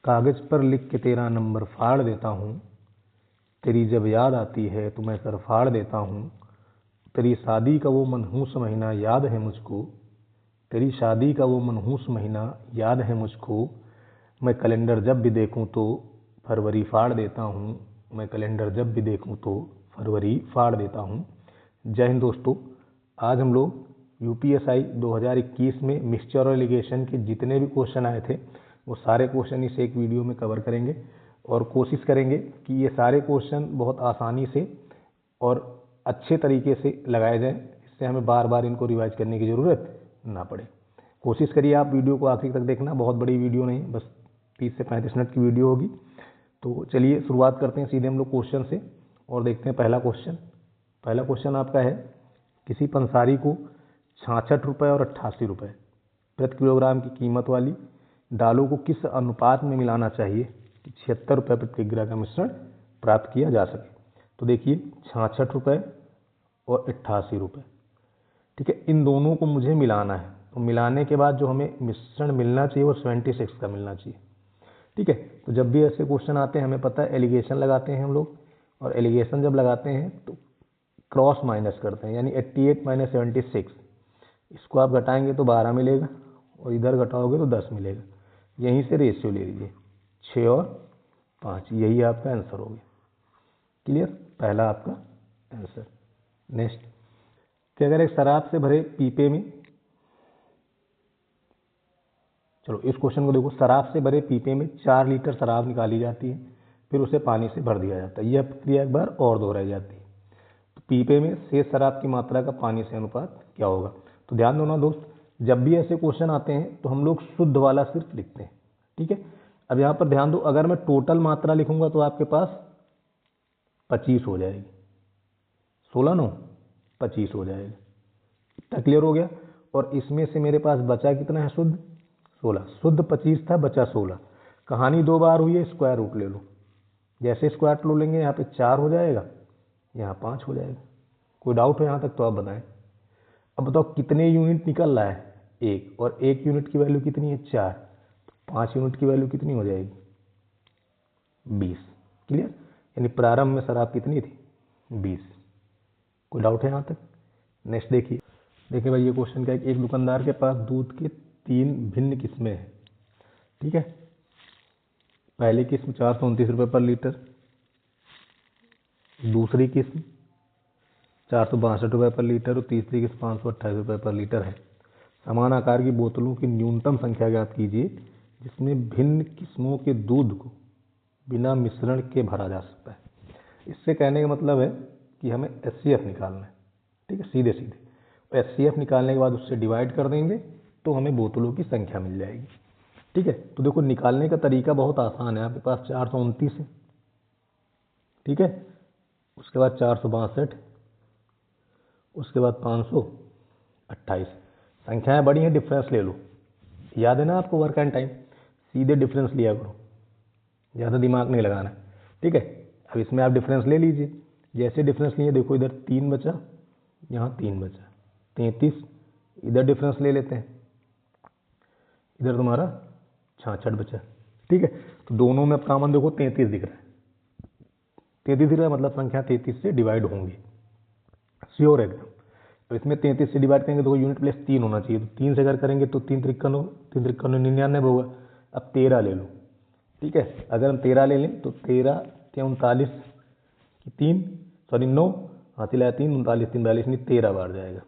कागज पर लिख के तेरा नंबर फाड़ देता हूँ, तेरी जब याद आती है तो मैं सर फाड़ देता हूँ। तेरी शादी का वो मनहूस महीना याद है मुझको, तेरी शादी का वो मनहूस महीना याद है मुझको। मैं कैलेंडर जब भी देखूं तो फरवरी फाड़ देता हूँ, मैं कैलेंडर जब भी देखूं तो फरवरी फाड़ देता हूँ। जय हिंद दोस्तों। आज हम लोग यूपीएसआई 2021 में मिक्सचर और एलिगेशन के जितने भी क्वेश्चन आए थे वो सारे क्वेश्चन इस एक वीडियो में कवर करेंगे और कोशिश करेंगे कि ये सारे क्वेश्चन बहुत आसानी से और अच्छे तरीके से लगाए जाएं, इससे हमें बार बार इनको रिवाइज करने की ज़रूरत ना पड़े। कोशिश करिए आप वीडियो को आखिर तक देखना, बहुत बड़ी वीडियो नहीं, बस 30 से 35 मिनट की वीडियो होगी। तो चलिए शुरुआत करते हैं सीधे हम लोग क्वेश्चन से और देखते हैं पहला क्वेश्चन। पहला क्वेश्चन आपका है, किसी पंसारी को 66 रुपये और 88 रुपये प्रति किलोग्राम की कीमत वाली दालों को किस अनुपात में मिलाना चाहिए कि 76 रुपये प्रति किलोग्राम का मिश्रण प्राप्त किया जा सके। तो देखिए 66 रुपये और 88 रुपये, ठीक है, इन दोनों को मुझे मिलाना है। तो मिलाने के बाद जो हमें मिश्रण मिलना चाहिए वो 76 का मिलना चाहिए, ठीक है। तो जब भी ऐसे क्वेश्चन आते हैं हमें पता है एलिगेशन लगाते हैं हम लोग, और एलिगेशन जब लगाते हैं तो क्रॉस माइनस करते हैं, यानी 88 माइनस 76, इसको आप घटाएंगे तो 12 मिलेगा और इधर घटाओगे तो 10 मिलेगा। यहीं से रेशियो ले लीजिए 6 और 5, यही आपका आंसर हो गया। क्लियर, पहला आपका आंसर। नेक्स्ट, कि अगर एक शराब से भरे पीपे में, चलो इस क्वेश्चन को देखो, शराब से भरे पीपे में 4 लीटर शराब निकाली जाती है, फिर उसे पानी से भर दिया जाता है। यह प्रक्रिया एक बार और दोहराई जाती है, तो पीपे में शेष शराब की मात्रा का पानी से अनुपात क्या होगा। तो ध्यान दो ना दोस्त, जब भी ऐसे क्वेश्चन आते हैं तो हम लोग शुद्ध वाला सिर्फ लिखते हैं, ठीक है। अब यहाँ पर ध्यान दो, अगर मैं टोटल मात्रा लिखूंगा तो आपके पास 25 हो जाएगी, 16 9 25 हो जाएगा। इतना क्लियर हो गया। और इसमें से मेरे पास बचा कितना है, शुद्ध 16, शुद्ध 25 था, बचा 16। कहानी 2 बार हुई है, स्क्वायर रूट ले लो। जैसे स्क्वायर रूट लेंगे यहाँ पे 4 हो जाएगा, यहाँ 5 हो जाएगा। कोई डाउट हो यहाँ तक तो आप बताएं। अब बताओ कितने यूनिट निकल रहा है, 1, और 1 यूनिट की वैल्यू कितनी है, 4, 5 यूनिट की वैल्यू कितनी हो जाएगी, 20। क्लियर, यानी प्रारंभ में शराब कितनी थी, 20। कोई डाउट है यहाँ तक। नेक्स्ट देखिए, देखिए भाई ये क्वेश्चन क्या है, एक दुकानदार के पास दूध के 3 भिन्न किस्में हैं, ठीक है। पहली किस्म 429 रुपये पर लीटर, दूसरी किस्म 462 रुपये पर लीटर और तीसरी किस्म 528 रुपये पर लीटर है। समान आकार की बोतलों की न्यूनतम संख्या ज्ञात कीजिए जिसमें भिन्न किस्मों के दूध को बिना मिश्रण के भरा जा सकता है। इससे कहने का मतलब है कि हमें एचसीएफ निकालना है, ठीक है, सीधे सीधे। एचसीएफ निकालने के बाद उससे डिवाइड कर देंगे तो हमें बोतलों की संख्या मिल जाएगी, ठीक है। तो देखो निकालने का तरीका बहुत आसान है। आपके पास 429 है, ठीक है, उसके बाद 462, उसके बाद 528। संख्याएं बड़ी हैं, डिफरेंस ले लो। याद है ना आपको वर्क एंड टाइम, सीधे डिफरेंस लिया करो, ज़्यादा दिमाग नहीं लगाना, ठीक है। अब इसमें आप डिफरेंस ले लीजिए। जैसे डिफरेंस लिए देखो, इधर 3 बचा, यहाँ 3 बचा, 33। इधर डिफरेंस ले लेते हैं, इधर तुम्हारा 66 बचा, ठीक है। तो दोनों में अब कॉमन देखो 33 दिख रहा है, 33 दिख रहा है, मतलब संख्या 33 से डिवाइड होंगी, श्योर एकदम। तो इसमें 33 से डिवाइड करेंगे तो यूनिट प्लेस 3 होना चाहिए, तो 3 से अगर करेंगे तो 3 त्रिक्कन हो, 3 त्रिक्कन 99 होगा। अब 13 ले लो, ठीक है। अगर हम 13 ले लें तो 13 के 39 की 3, सॉरी 9, हाथी लाया 3, 39 3 42, नहीं 13 बार जाएगा,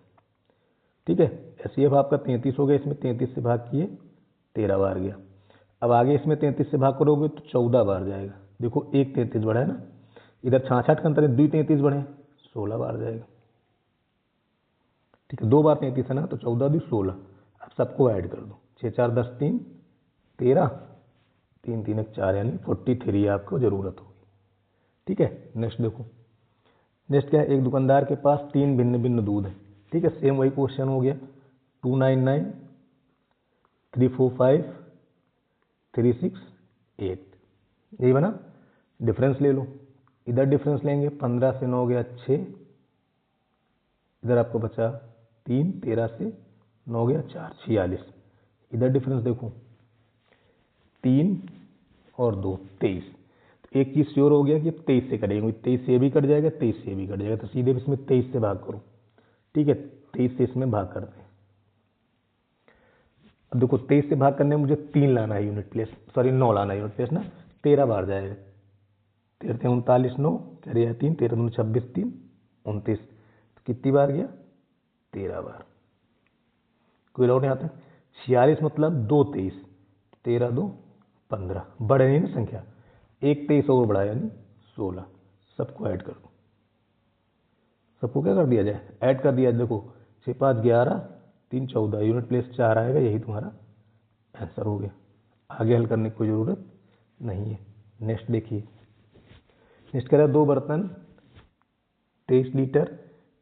ठीक है। एचसीएफ आपका 33 हो गया, इसमें 33 से भाग किए 13 बार गया। अब आगे इसमें 33 से भाग करोगे तो 14 बार जाएगा। देखो एक 33 बढ़ा है ना, इधर 66 का अंतर है, 2 33 बढ़े, 16 बार जाएगा, ठीक है। 2 बार 33 है ना, तो 14 2 16। अब सबको ऐड कर दो, 6 4 10 3 13, 3 3 1 4, यानी 43 आपको ज़रूरत होगी, ठीक है। नेक्स्ट देखो, नेक्स्ट क्या है, एक दुकानदार के पास 3 भिन्न भिन्न दूध है, ठीक है। सेम वही क्वेश्चन हो गया, 299 345 368, यही बना। डिफरेंस ले लो, इधर डिफरेंस लेंगे, 15 से 9 गया 6, इधर आपको बचा 3, 13 से 9 गया 4, 46। इधर डिफरेंस देखो, 3 और 2 23। तो एक चीज़ श्योर हो गया कि अब 23 से कटेंगे, 23 से भी कट जाएगा, 23 से भी कट जाएगा, तो सीधे इसमें 23 से भाग करो। ठीक है, 23 से इसमें भाग करते हैं। अब देखो 23 से भाग करने में मुझे 3 लाना है यूनिट प्लेस, सॉरी 9 लाना है यूनिट प्लेस ना, 13 बार जाएगा। 13 39 9 क्या रहा 3, 13 2 26 3 29, तो कितनी बार गया 13 बार। कोई डाउट यहाँ तक? 46 मतलब 2 23, 13 2 15, बढ़ रही है ना संख्या, एक 23 और बढ़ा यानी 16। सबको ऐड कर दो, सबको क्या कर दिया जाए, ऐड कर दिया। देखो 6 5 11 3 14, यूनिट प्लेस 4 आएगा, यही तुम्हारा आंसर हो गया। आगे हल करने की कोई ज़रूरत नहीं है। नेक्स्ट देखिए, नेक्स्ट कह रहा है 2 बर्तन 23 लीटर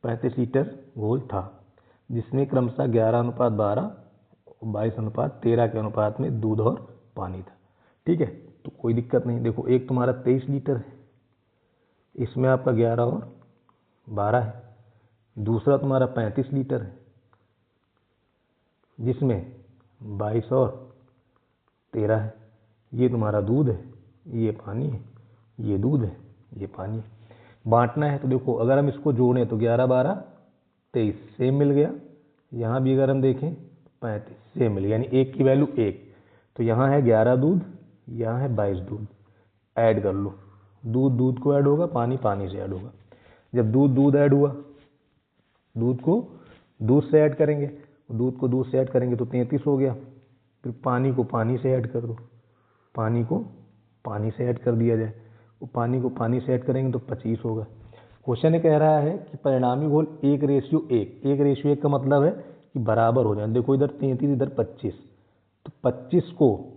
35 लीटर घोल था, जिसमें क्रमशः 11:12 22:13 के अनुपात में दूध और पानी था। ठीक है, तो कोई दिक्कत नहीं। देखो एक तुम्हारा 23 लीटर है, इसमें आपका 11 और 12 है। दूसरा तुम्हारा 35 लीटर है, जिसमें 22 और 13 है। ये तुम्हारा दूध है, ये पानी है, ये दूध है, ये पानी है। बांटना है तो देखो अगर हम इसको जोड़ें तो 11 12 23 सेम मिल गया। यहाँ भी अगर हम देखें 35 सेम मिल गया, यानी एक की वैल्यू 1। तो यहाँ है 11 दूध, यहाँ है 22 दूध। ऐड कर लो, दूध दूध को ऐड होगा, पानी पानी से ऐड होगा। जब दूध दूध ऐड हुआ, दूध को दूध से ऐड करेंगे, दूध को दूध से ऐड करेंगे तो 33 हो गया। फिर पानी को पानी से ऐड कर दो, पानी को पानी से ऐड कर दिया जाए, वो पानी को पानी से ऐड करेंगे तो 25 होगा। क्वेश्चन ये कह रहा है कि परिणामी घोल 1:1। 1:1 का मतलब है कि बराबर हो जाए। देखो इधर 33 इधर 25, तो 25 को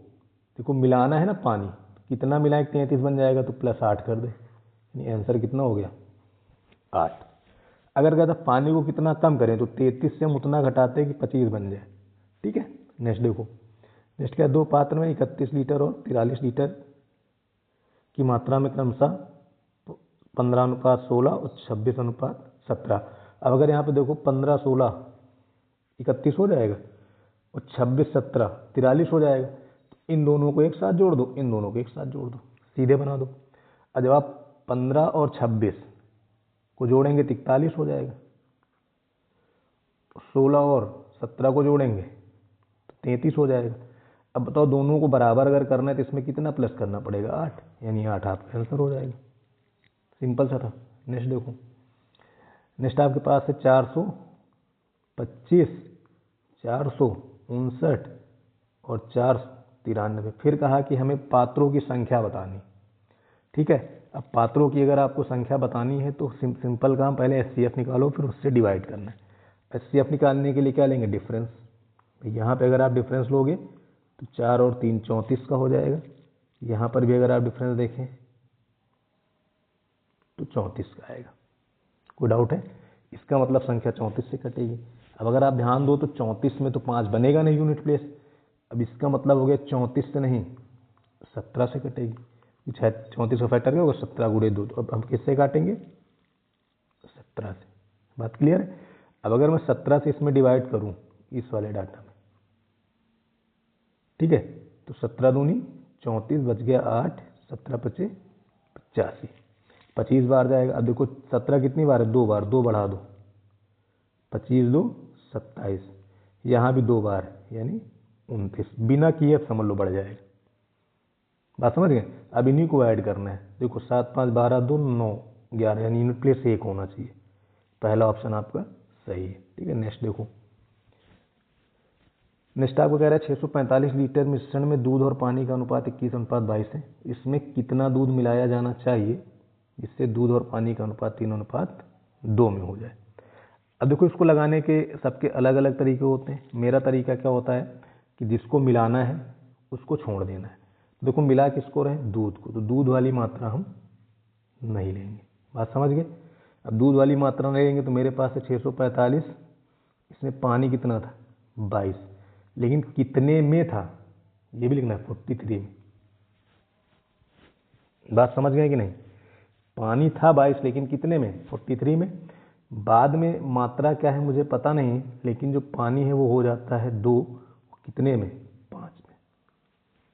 देखो मिलाना है ना पानी, कितना मिलाएं 33 बन जाएगा, तो +8 कर दे, यानी आंसर कितना हो गया 8। अगर कहता पानी को कितना कम करें तो 33 से हम उतना घटाते हैं कि 25 बन जाए। ठीक है, नेक्स्ट देखो, नेक्स्ट क्या, 2 पात्र में 31 लीटर और 43 लीटर की मात्रा में क्रमशः 15:16 और 26:17। अब अगर यहाँ पे देखो 15 16 31 हो जाएगा और 26 17 43 हो जाएगा, तो इन दोनों को एक साथ जोड़ दो, इन दोनों को एक साथ जोड़ दो, सीधे बना दो। और जब आप 15 और 26 को जोड़ेंगे तो 41 हो जाएगा, 16 और 17 को जोड़ेंगे तो 33 हो जाएगा। अब बताओ दोनों को बराबर अगर करना है तो इसमें कितना प्लस करना पड़ेगा 8, यानी 8 आपका आंसर हो जाएगा। सिंपल सा था। नेक्स्ट देखो, नेक्स्ट आपके पास है 425 459 और 493। फिर कहा कि हमें पात्रों की संख्या बतानी। ठीक है, अब पात्रों की अगर आपको संख्या बतानी है तो सिंपल काम, पहले HCF निकालो फिर उससे डिवाइड करना है। HCF निकालने के लिए क्या लेंगे, डिफरेंस। यहाँ पे अगर आप डिफरेंस लोगे तो 4 और 3 34 का हो जाएगा। यहाँ पर भी अगर आप डिफरेंस देखें तो 34 का आएगा। कोई डाउट है? इसका मतलब संख्या 34 से कटेगी। अब अगर आप ध्यान दो तो 34 में तो 5 बनेगा नहीं यूनिट प्लेस। अब इसका मतलब हो गया 34 से नहीं 17 से कटेगी। शायद 34 का फैक्टर क्या होगा 17 गुणे 2। तो अब हम किससे काटेंगे 17 से। बात क्लियर है? अब अगर मैं 17 से इसमें डिवाइड करूं इस वाले डाटा में, ठीक है, तो 17 दूनी 34 बच गया 8, 17 पचे 85, 25 बार जाएगा। अब देखो 17 कितनी बार है, 2 बार, 2 बढ़ा दो, 25 2 27, यहाँ भी 2 बार है यानी 29, बिना किए समझ लो बढ़ जाएगा। बात समझ गए? अब इन्हीं को ऐड करना है। देखो 7 5 12 2 9 11, यानी यूनिट प्लेस 1 होना चाहिए। पहला ऑप्शन आपका सही है। ठीक है, नेक्स्ट देखो, नेक्स्ट आपको कह रहा है 645 लीटर मिश्रण में दूध और पानी का अनुपात 21:22 है। इसमें कितना दूध मिलाया जाना चाहिए जिससे दूध और पानी का अनुपात 3:2 में हो जाए। अब देखो इसको लगाने के सबके अलग अलग तरीके होते हैं। मेरा तरीका क्या होता है कि जिसको मिलाना है उसको छोड़ देना है। देखो मिला किसको रहे, दूध को, तो दूध वाली मात्रा हम नहीं लेंगे। बात समझ गए? अब दूध वाली मात्रा नहीं लेंगे तो मेरे पास है 645, इसमें पानी कितना था 22, लेकिन कितने में था ये भी लिखना है 43 में। बात समझ गए कि नहीं? पानी था 22 लेकिन कितने में 43 में। बाद में मात्रा क्या है मुझे पता नहीं, लेकिन जो पानी है वो हो जाता है 2, कितने में 5 में।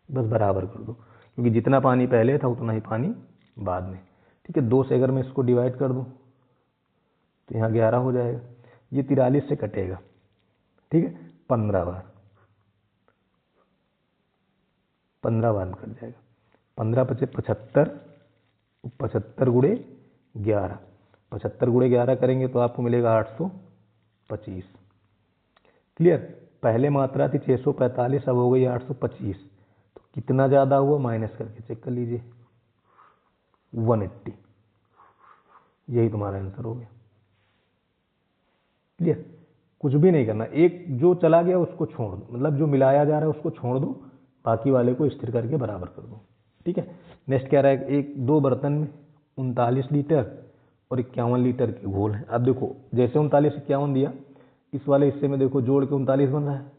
बस बराबर कर दो, क्योंकि जितना पानी पहले था उतना ही पानी बाद में। ठीक है, 2 से अगर मैं इसको डिवाइड कर दूं तो यहाँ 11 हो जाएगा, ये 43 से कटेगा। ठीक है, 15 बार में कट जाएगा। 15 × 5 = 75, 75 × 11, 75 × 11 करेंगे तो आपको मिलेगा 825। क्लियर। पहले मात्रा थी 645, अब हो गई 825, तो कितना ज़्यादा हुआ माइनस करके चेक कर लीजिए, 180। यही तुम्हारा आंसर हो गया। क्लियर, कुछ भी नहीं करना, एक जो चला गया उसको छोड़ दो, मतलब जो मिलाया जा रहा है उसको छोड़ दो, बाकी वाले को स्थिर करके बराबर कर दो। ठीक है, नेक्स्ट क्या रहा है, एक 2 बर्तन में 39 लीटर और 51 लीटर के घोल है। अब देखो जैसे 39 51 दिया, इस वाले हिस्से में देखो जोड़ के 39 बन रहा है,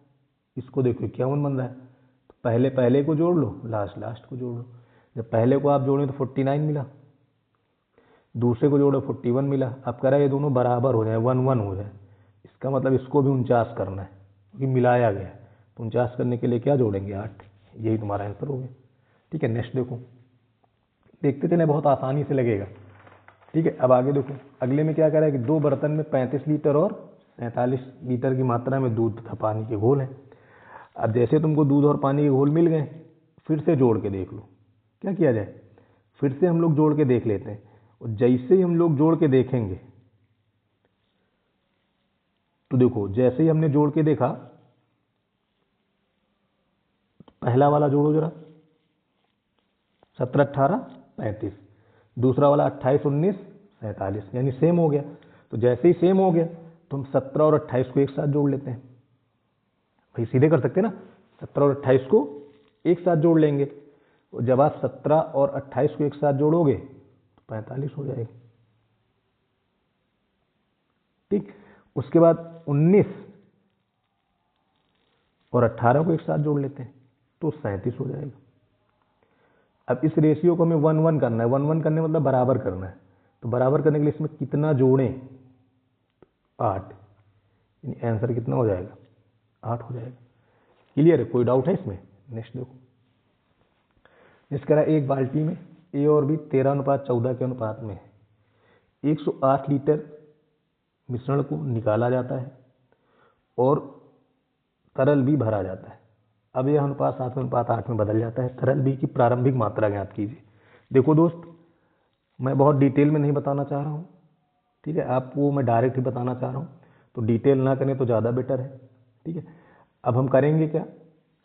इसको देखो 51 बन रहा है, तो पहले को जोड़ लो, लास्ट को जोड़ लो। जब पहले को आप जोड़ें तो 49 मिला, दूसरे को जोड़ो 41 मिला। अब कह रहा है ये दोनों बराबर हो जाए, 1-1 हो जाए, इसका मतलब इसको भी 49 करना है क्योंकि मिलाया गया है। तो 49 करने के लिए क्या जोड़ेंगे, 8। यही तुम्हारा आंसर हो गया। ठीक है, नेक्स्ट देखो, देखते चले, बहुत आसानी से लगेगा। ठीक है, अब आगे देखो, अगले में क्या कह रहा है कि 2 बर्तन में 35 लीटर और 47 लीटर की मात्रा में दूध तथा पानी के घोल हैं। अब जैसे तुमको दूध और पानी के घोल मिल गए, फिर से जोड़ के देख लो। क्या किया जाए, फिर से हम लोग जोड़ के देख लेते हैं, और जैसे ही हम लोग जोड़ के देखेंगे तो देखो जैसे ही हमने जोड़ के देखा, पहला वाला जोड़ो जरा, 17 18 35, दूसरा वाला 28 19 47, यानी सेम हो गया। तो जैसे ही सेम हो गया तो हम 17 और 28 को एक साथ जोड़ लेते हैं। भाई सीधे कर सकते हैं ना, 17 और 28 को एक साथ जोड़ लेंगे, और जब आप 17 और 28 को एक साथ जोड़ोगे तो 45 हो जाएगा। ठीक, उसके बाद 19 और 18 को एक साथ जोड़ लेते हैं तो 37 हो जाएगा। अब इस रेशियो को हमें 1-1 करना है, 1-1 करने मतलब बराबर करना है। तो बराबर करने के लिए इसमें कितना जोड़ें, 8, यानी आंसर कितना हो जाएगा, 8 हो जाएगा। क्लियर है, कोई डाउट है इसमें। नेक्स्ट देखो, जिस कह रहा है एक बाल्टी में ए और बी 13:14 के अनुपात में 108 लीटर मिश्रण को निकाला जाता है और तरल भी भरा जाता है। अब यह अनुपात 7:8 में बदल जाता है। तरल बी की प्रारंभिक मात्रा ज्ञात कीजिए। देखो दोस्त, मैं बहुत डिटेल में नहीं बताना चाह रहा हूँ, ठीक है, आपको मैं डायरेक्ट ही बताना चाह रहा हूँ, तो डिटेल ना करें तो ज़्यादा बेटर है। ठीक है, अब हम करेंगे क्या,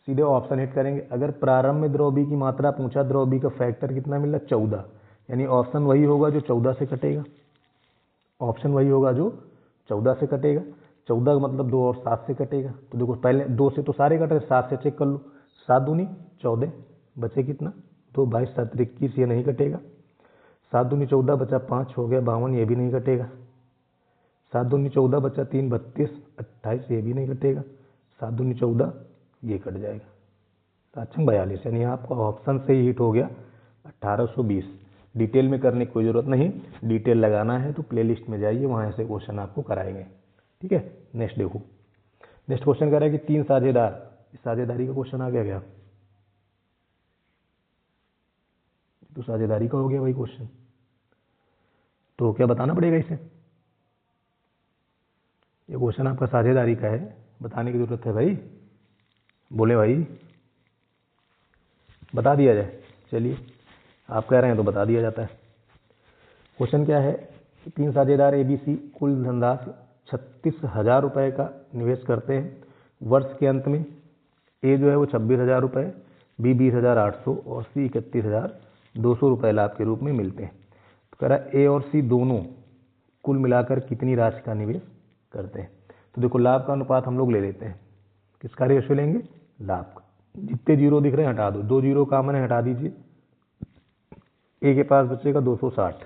सीधे ऑप्शन हिट करेंगे। अगर प्रारंभ में द्रव बी की मात्रा पूछा, द्रव बी का फैक्टर कितना मिला, 14, यानी ऑप्शन वही होगा जो 14 से कटेगा। ऑप्शन वही होगा जो 14 से कटेगा। 14 का मतलब 2 और 7 से कटेगा। तो देखो पहले 2 से तो सारे कट रहे, 7 से चेक कर लो, 7 दूनी 14, बचे कितना 2, 22 7 21, ये नहीं कटेगा। 7 दूनी 14 बचा 5, हो गया 52, ये भी नहीं कटेगा। 7 दूनी 14 बचा 3 32 28, ये भी नहीं कटेगा। 7 दूनी 14, ये कट जाएगा, 7 42, यानी आपका ऑप्शन से ही हिट हो गया 1820। डिटेल में करने की कोई ज़रूरत नहीं, डिटेल लगाना है तो प्लेलिस्ट में जाइए, वहाँ ऐसे क्वेश्चन आपको कराएंगे। ठीक है, नेक्स्ट देखो, नेक्स्ट क्वेश्चन कह रहा है कि 3 साझेदार, इस साझेदारी का क्वेश्चन आ गया क्या, तो साझेदारी का हो गया भाई क्वेश्चन, तो क्या बताना पड़ेगा इसे। ये क्वेश्चन आपका साझेदारी का है, बताने की जरूरत है भाई, बोले भाई, बता दिया जाए। चलिए आप कह रहे हैं तो बता दिया जाता है। क्वेश्चन क्या है, 3 साझेदार ABC कुल धनराशि 36,000 रुपये का निवेश करते हैं। वर्ष के अंत में ए जो है वो 26,000 रुपये, बी 20,800 और सी 31,200 रुपये लाभ के रूप में मिलते हैं। तो कह रहा है ए और सी दोनों कुल मिलाकर कितनी राशि का निवेश करते हैं। तो देखो लाभ का अनुपात हम लोग ले लेते हैं, किसका रेशियो लेंगे, लाभ का। जितने जीरो दिख रहे हैं हटा दो, 2 जीरो कॉमन है, हटा दीजिए। ए के पास बचेगा 260,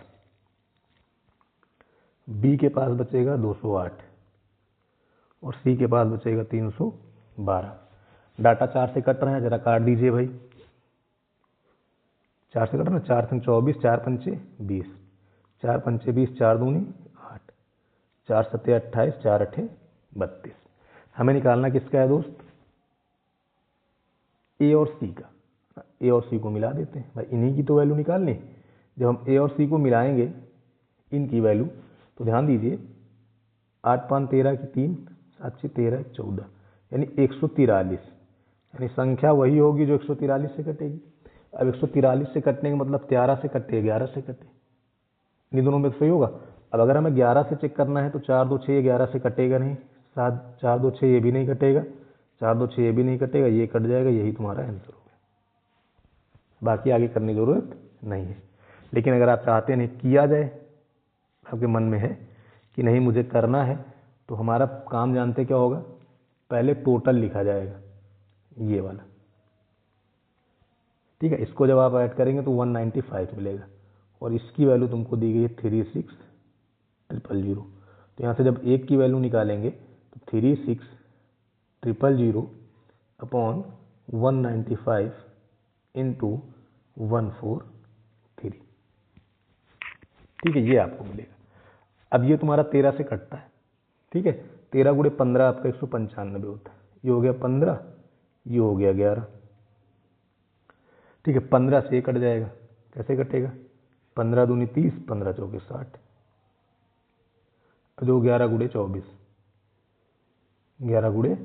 बी के पास बचेगा 208 और सी के पास बचेगा 312। डाटा 4 से कट रहा है, जरा काट दीजिए भाई, 4 से कट रहा है, 4 3 24, 4 पंचे 20, 4 पंचे 20, 4 दूनी 8, 4 सत्ते 28, 4 अठे 32। हमें निकालना किसका है दोस्त, ए और सी का। ए और सी को मिला देते हैं भाई, इन्हीं की तो वैल्यू निकालनी। जब हम ए और सी को मिलाएंगे इनकी वैल्यू, तो ध्यान दीजिए 8 5 13 की 3, 7 6 13 14, यानी 143, यानी संख्या वही होगी जो 143 से कटेगी। अब 143 से कटने का मतलब 13 से कटे, 11 से कटे, इन दोनों में सही होगा। अब अगर हमें 11 से चेक करना है तो 4 2 6 11 से कटेगा नहीं, 7 4 2 6 ये भी नहीं कटेगा, 4 2 6 ये भी नहीं कटेगा, ये कट जाएगा, यही तुम्हारा आंसर हो गया। बाकी आगे करने की जरूरत नहीं है। लेकिन अगर आप चाहते हैं किया जाए, आपके मन में है कि नहीं मुझे करना है, तो हमारा काम जानते क्या होगा, पहले टोटल लिखा जाएगा ये वाला, ठीक है। इसको जब आप ऐड करेंगे तो 195 मिलेगा, और इसकी वैल्यू तुमको दी गई है 36000। तो यहाँ से जब एक की वैल्यू निकालेंगे तो 36000 अपॉन 195 इंटू 143, ठीक है, ये आपको मिलेगा। अब ये तुम्हारा 13 से कटता है, ठीक है। 13 गुणे 15 आपका 195 होता है, ये हो गया 15, ये हो गया 11, ठीक है। 15 से कट जाएगा, कैसे कटेगा, 15 दूनी 30, 15 चौके 60, जो 11 गुणे 24, 11 गुणे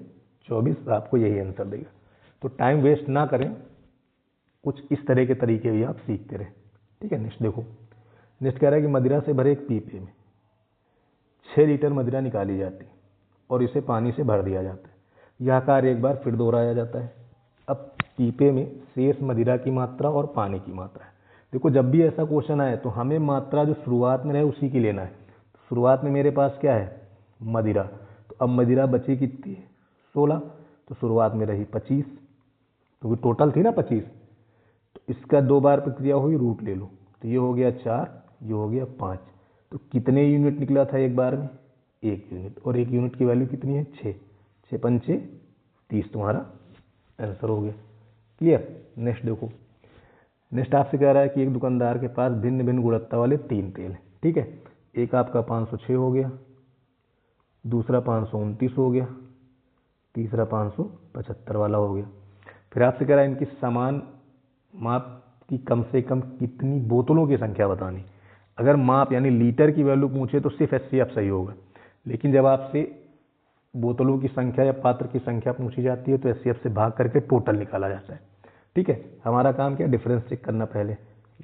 24, आपको यही आंसर देगा। तो टाइम वेस्ट ना करें, कुछ इस तरह के तरीके भी आप सीखते रहें, ठीक है। नेक्स्ट देखो, नेक्स्ट कह रहा है कि मदिरा से भरे एक पीपे में 6 लीटर मदिरा निकाली जाती है और इसे पानी से भर दिया जाता है। यह कार्य एक बार फिर दोहराया जाता है। अब पीपे में शेष मदिरा की मात्रा और पानी की मात्रा है। देखो जब भी ऐसा क्वेश्चन आए तो हमें मात्रा जो शुरुआत में रहे उसी की लेना है। शुरुआत में मेरे पास क्या है, मदिरा, तो अब मदिरा बची कितनी है, 16, तो शुरुआत में रही 25, क्योंकि टोटल थी ना 25, तो इसका 2 बार प्रक्रिया हुई, रूट ले लो, तो ये हो गया 4, ये हो गया 5, तो कितने यूनिट निकला था एक बार में, 1 यूनिट, और 1 यूनिट की वैल्यू कितनी है, 6, 6 पंचे 30, तुम्हारा आंसर हो गया। क्लियर। नेक्स्ट देखो, नेक्स्ट आपसे कह रहा है कि एक दुकानदार के पास भिन्न भिन्न गुणवत्ता वाले 3 तेल हैं, ठीक है। एक आपका 506 हो गया, दूसरा 529 हो गया, तीसरा 575 वाला हो गया। फिर आपसे कह रहा है इनकी समान माप की कम से कम कितनी बोतलों की संख्या बतानी। अगर माप यानी लीटर की वैल्यू पूछे तो सिर्फ एचसीएफ सही होगा, लेकिन जब आपसे बोतलों की संख्या या पात्र की संख्या पूछी जाती है तो एचसीएफ से भाग करके टोटल निकाला जाता है, ठीक है। हमारा काम क्या, डिफरेंस चेक करना। पहले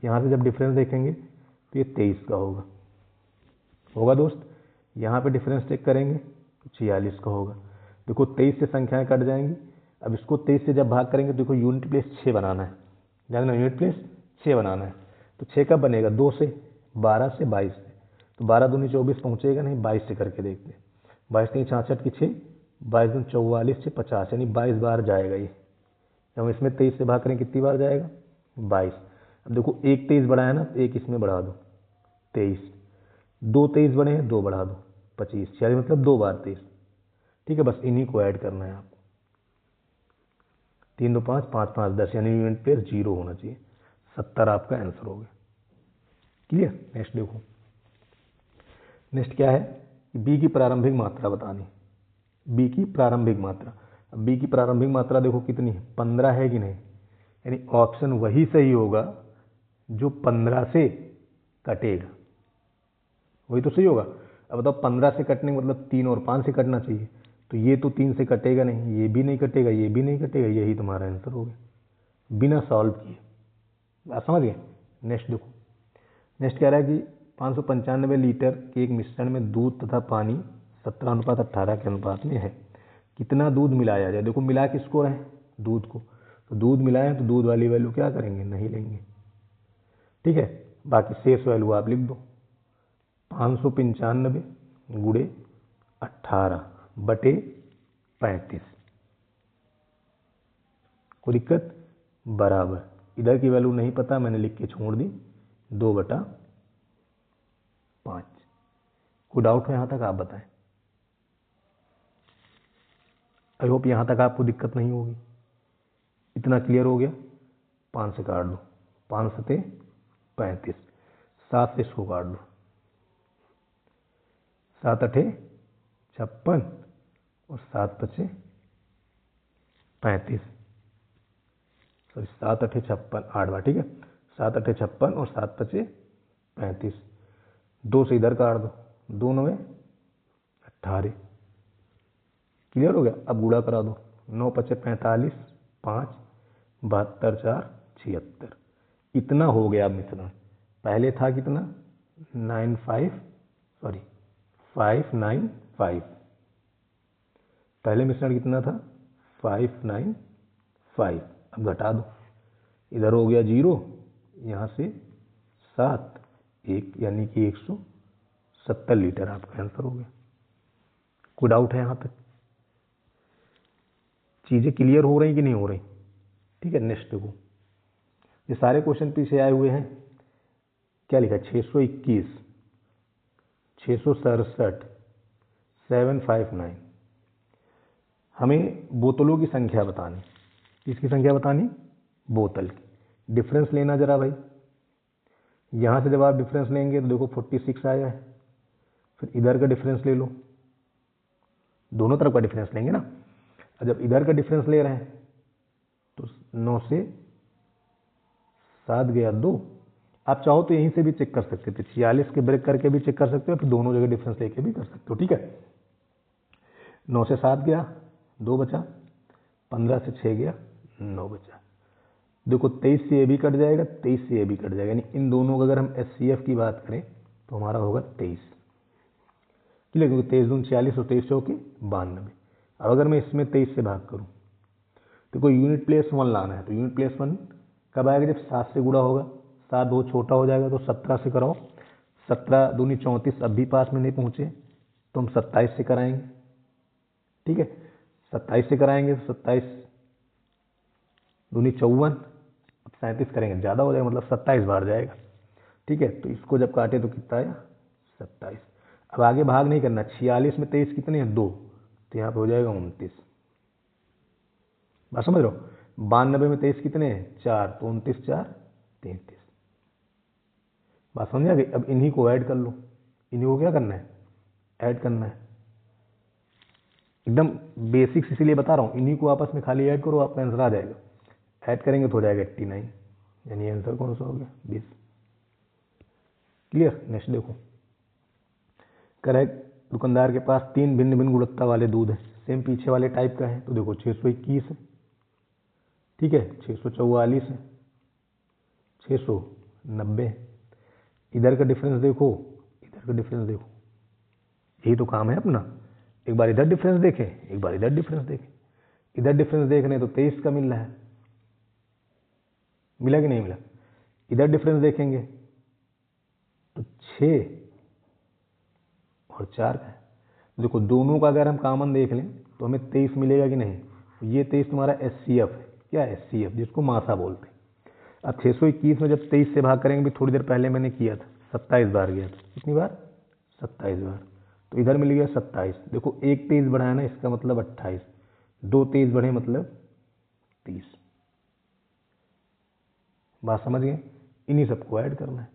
यहाँ से जब डिफरेंस देखेंगे तो ये 23 का होगा दोस्त। यहाँ पे डिफरेंस चेक करेंगे तो 46 का होगा। देखो 23 से संख्याएं कट जाएंगी। अब इसको 23 से जब भाग करेंगे तो देखो यूनिट प्लेस 6 बनाना है, जानना यूनिट प्लेस 6 बनाना है। तो 6 कब बनेगा, 2 से, 12 से, 22 से। तो 12 दूनी 24 पहुँचेगा नहीं, 22 से करके देखते हैं। 22 नहीं 66 की 6, 22 दूनी 44 से 50, यानी 22 बार जाएगा ये। जब हम इसमें 23 से भाग करें कितनी बार जाएगा, 22। अब देखो एक 23 बढ़ा है ना, तो एक इसमें बढ़ा दो 23, 2 23 बने हैं, 2 बढ़ा दो 25, यानी मतलब 2 बार 23, ठीक है। बस इन्हीं को ऐड करना है आपको, 3 2 5 5 5 10, यानी यूनिट प्लेस 0 होना चाहिए। 70 आपका आंसर हो गया। क्लियर। नेक्स्ट देखो, नेक्स्ट क्या है, बी की प्रारंभिक मात्रा बतानी। बी की प्रारंभिक मात्रा, अब बी की प्रारंभिक मात्रा देखो कितनी है, 15 है कि नहीं, यानी ऑप्शन वही सही होगा जो 15 से कटेगा, वही तो सही होगा। अब बताओ 15 से कटने का मतलब 3 और 5 से कटना चाहिए, तो ये तो 3 से कटेगा नहीं, ये भी नहीं कटेगा, ये भी नहीं कटेगा, यही तुम्हारा आंसर हो गया बिना सॉल्व किए। बात समझ गए। नेक्स्ट देखो, नेक्स्ट कह रहा है कि 595 लीटर के एक मिश्रण में दूध तथा पानी 17:18 के अनुपात में है, कितना दूध मिलाया जाए। देखो मिला किसको है, दूध को, तो दूध मिलाएं तो दूध वाली वैल्यू क्या करेंगे, नहीं लेंगे, ठीक है। बाकी शेष वैल्यू आप लिख दो, 595 गुणे 18 बटे 35, कोई दिक्कत, बराबर, इधर की वैल्यू नहीं पता मैंने लिख के छोड़ दी, 2/5। कोई डाउट है यहाँ तक, आप बताएं। आई होप यहाँ तक आपको दिक्कत नहीं होगी, इतना क्लियर हो गया। 5 से काट दो, 5 सते 35, 7 से इसको काट दो, 7 अठे 56 और 7 पचे 35, सॉरी 7 अठे 56, 8 बार, ठीक है। 7 अठे 56 और 7 पचे 35, 2 से इधर काट दो, 2 9 18। क्लियर हो गया। अब गुणा करा दो, 9 पचे 45, 5 72 4 76। इतना हो गया मिश्रण। पहले था कितना 595, पहले मिश्रण कितना था 595। अब घटा दो, इधर हो गया 0, यहाँ से 7 1, यानी कि 170 लीटर आपका आंसर हो गया। कोई डाउट है यहाँ पे? चीज़ें क्लियर हो रही कि नहीं हो रही? ठीक है। नेक्स्ट देखो, ये सारे क्वेश्चन पीछे आए हुए हैं। क्या लिखा है 621, 667, 759। हमें बोतलों की संख्या बतानी। किसकी संख्या बतानी? बोतल की। डिफरेंस लेना जरा भाई। यहाँ से जब आप डिफरेंस लेंगे तो देखो 46 आया है, फिर इधर का डिफरेंस ले लो, दोनों तरफ का डिफरेंस लेंगे ना। और जब इधर का डिफरेंस ले रहे हैं तो 9 से 7 गया 2। आप चाहो तो यहीं से भी चेक कर सकते थे, 46 के ब्रेक करके भी चेक कर सकते हो, फिर दोनों जगह डिफरेंस लेके भी कर सकते हो, ठीक है। 9 से 7 गया 2 बचा, 15 से 6 गया 9 बचा। देखो 23 से ये भी कट जाएगा, 23 से ये भी कट जाएगा, यानी इन दोनों का अगर हम HCF की बात करें तो हमारा होगा 23। क्लियर? क्योंकि 23 दून 46 और 23 चौके 92। अब अगर मैं इसमें 23 से भाग करूँ तो कोई यूनिट प्लेस 1 लाना है, तो यूनिट प्लेस 1 कब आएगा? जब 7 से गुणा होगा। 7 बहुत छोटा हो जाएगा तो 17 से कराओ। 17 दूनी 34, अब भी पास में नहीं पहुँचे तो हम 27 से कराएंगे, ठीक है। 27 से कराएंगे तो 27 दूनी 54, अब 37 करेंगे ज़्यादा हो जाएगा, मतलब 27 बार जाएगा, ठीक है। तो इसको जब काटे तो कितना आया 27। अब आगे भाग नहीं करना, 46 में 23 कितने हैं 2, तो यहाँ पे हो जाएगा 29। बात समझ रहे हो? 92 में 23 कितने हैं 4, तो 29 4 33। बात समझ आ गई? अब इन्हीं को ऐड कर लो। इन्हीं को क्या करना है? ऐड करना है। एकदम बेसिक्स इसीलिए बता रहा हूँ, इन्हीं को आपस में खाली ऐड करो, आपका आंसर आ जाएगा। ऐड करेंगे तो हो जाएगा 89, यानी आंसर कौन सा हो गया 20। क्लियर? नेक्स्ट देखो, करेक्ट। दुकानदार के पास 3 भिन्न भिन्न गुणवत्ता वाले दूध है, सेम पीछे वाले टाइप का है। तो देखो 621 है, ठीक है, 644 है, 690 है। इधर का डिफरेंस देखो, इधर का डिफरेंस देखो, यही तो काम है अपना। एक बार इधर डिफरेंस देखें, एक बार इधर डिफरेंस देखें। इधर डिफरेंस देख रहे हैं तो 23 का मिल रहा है, मिला कि नहीं मिला? इधर डिफरेंस देखेंगे तो 6 और 4 का है। देखो दोनों का अगर हम कॉमन देख लें तो हमें 23 मिलेगा कि नहीं? ये 23 तुम्हारा HCF है। क्या HCF? जिसको मासा बोलते हैं। अब 621 में जब 23 से भाग करेंगे, भी थोड़ी देर पहले मैंने किया था, 27 बार गया था। कितनी बार? 27 बार। तो इधर मिल गया 27। देखो एक 23 बढ़ाया ना, इसका मतलब 28, 2 23 बढ़े मतलब 30। बात समझ गए? इन्हीं सबको ऐड करना है।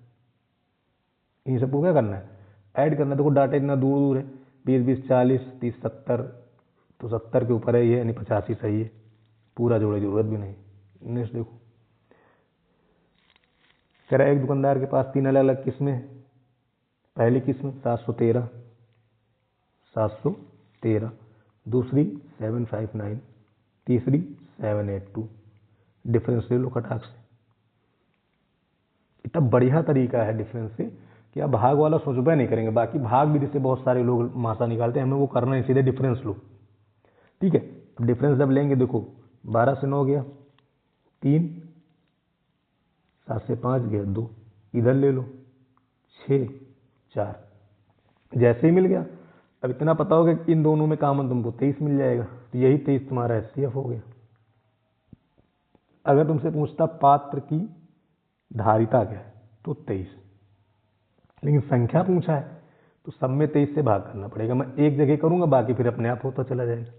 इन्हीं सबको क्या करना है? ऐड करना है। देखो डाटा इतना दूर दूर है, 20 20 40 30 70, तो 70 के ऊपर है ये, यानी 85 सही है। पूरा जोड़े, जरूरत भी नहीं। नेक्स्ट देखो, कह रहा है एक दुकानदार के पास 3 अलग अलग किस्में हैं। पहली किस्म 713, 713, दूसरी 759, तीसरी 782। डिफरेंस ले लो खटाक से। इतना बढ़िया तरीका है डिफरेंस से कि आप भाग वाला सोचबे नहीं करेंगे। बाकी भाग भी जैसे बहुत सारे लोग मासा निकालते हैं, हमें वो करना है, सीधे डिफरेंस लो, ठीक है। अब डिफरेंस जब लेंगे, देखो 12 से 9 गया 3, 7 से 5 गया 2, इधर ले लो 6 4, जैसे ही मिल गया। अब इतना पता होगा कि इन दोनों में कॉमन तुमको 23 मिल जाएगा, तो यही 23 तुम्हारा HCF हो गया। अगर तुमसे पूछता पात्र की धारिता क्या है, तो 23, लेकिन संख्या पूछा है तो सब में 23 से भाग करना पड़ेगा। मैं एक जगह करूंगा, बाकी फिर अपने आप होता चला जाएगा।